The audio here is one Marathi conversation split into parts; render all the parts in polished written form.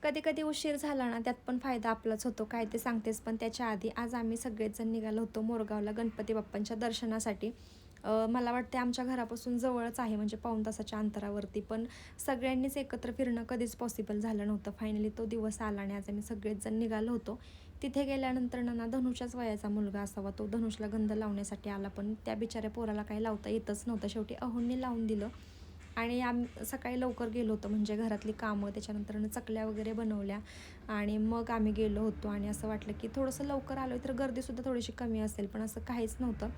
कधी कधी उशीर झाला ना, त्यात पण फायदा आपलाच होतो, काय ते सांगतेच. पण त्याच्या आधी आज आम्ही सगळेजण निघालो होतो मोरगावला गणपती बाप्पांच्या दर्शनासाठी. मला वाटते आमच्या घरापासून जवळच आहे, म्हणजे पाऊण तासाच्या अंतरावरती. पण सगळ्यांनीच एकत्र फिरणं कधीच पॉसिबल झालं नव्हतं. फायनली तो दिवस आला आणि आज आम्ही सगळेच जण निघालो होतो. तिथे गेल्यानंतर ना धनुषच्याच वयाचा मुलगा असावा, तो धनुषला गंध लावण्यासाठी आला. पण त्या बिचाऱ्या पोराला काही लावता येतच नव्हतं. शेवटी अहोंनी लावून दिलं. आणि सकाळी लवकर गेलो होतो, म्हणजे घरातली कामं, त्याच्यानंतर चकल्या वगैरे बनवल्या आणि मग आम्ही गेलो होतो. आणि असं वाटलं की थोडंसं लवकर आलो तर गर्दीसुद्धा थोडीशी कमी असेल, पण असं काहीच नव्हतं.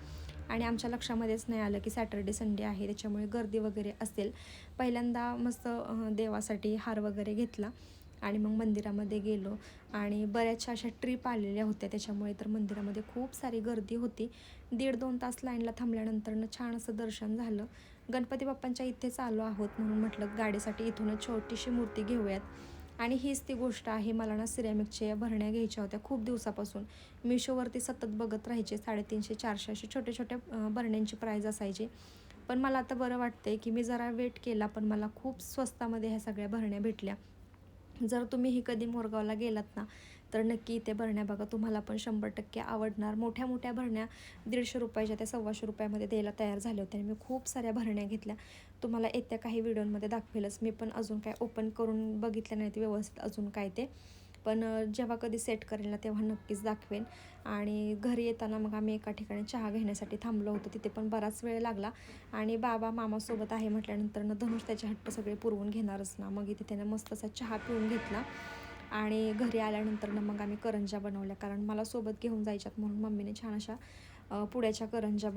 आणि आमच्या लक्षामध्येच नाही आलं की सॅटर्डे संडे आहे, त्याच्यामुळे गर्दी वगैरे असेल. पहिल्यांदा मस्त देवासाठी हार वगैरे घेतला आणि मग मंदिरामध्ये गेलो. आणि बऱ्याचशा अशा ट्रिप आलेल्या होत्या, त्याच्यामुळे तर मंदिरामध्ये खूप सारी गर्दी होती. 1.5-2 तास लाईनला थांबल्यानंतरनं छान असं दर्शन झालं. गणपती बाप्पांच्या इथेच आलो आहोत म्हणून म्हटलं गाडीसाठी इथूनच छोटीशी मूर्ती घेऊयात. आणि हीच ती गोष्ट आहे, मला ना सिरॅमिकच्या भरण्या घ्यायच्या होत्या खूप दिवसापासून. मिशोवरती सतत बघत राहायचे, 350-400 असे छोटे छोटे भरण्यांची प्राईज असायची. पण मला आता बरं वाटतंय की मी जरा वेट केला, पण मला खूप स्वस्तामध्ये ह्या सगळ्या भरण्या भेटल्या. जर तुम्हीही कधी मोरगावला गेलात ना, तर नक्की इथे भरण्या बघा, तुम्हाला पण 100% आवडणार. मोठ्या मोठ्या भरण्या 150 रुपयाच्या त्या 125 रुपयामध्ये द्यायला तयार झाले होते. आणि मी खूप साऱ्या भरण्या घेतल्या. तुम्हाला येत्या काही व्हिडिओमध्ये दाखवेलच. मी पण अजून काय ओपन करून बघितलं नाही ते व्यवस्थित अजून काय ते. पण जेव्हा कधी सेट करेल ना, तेव्हा नक्कीच दाखवेन. आणि घरी येताना मग आम्ही एका ठिकाणी चहा घेण्यासाठी थांबलो होतो. तिथे पण बराच वेळ लागला. आणि बाबा मामासोबत आहे म्हटल्यानंतर धनुष त्याचे हट्ट सगळे पुरवून घेणारच ना. मग इथे त्याने मस्त असा चहा पिऊन घेतला. आणि घरी आल्यानंतर मग आम्ही करंज्या बनवल्या, कारण मला सोबत घेऊन जायच्यात म्हणून मम्मीने छान अशा पुड्याच्या करंज्या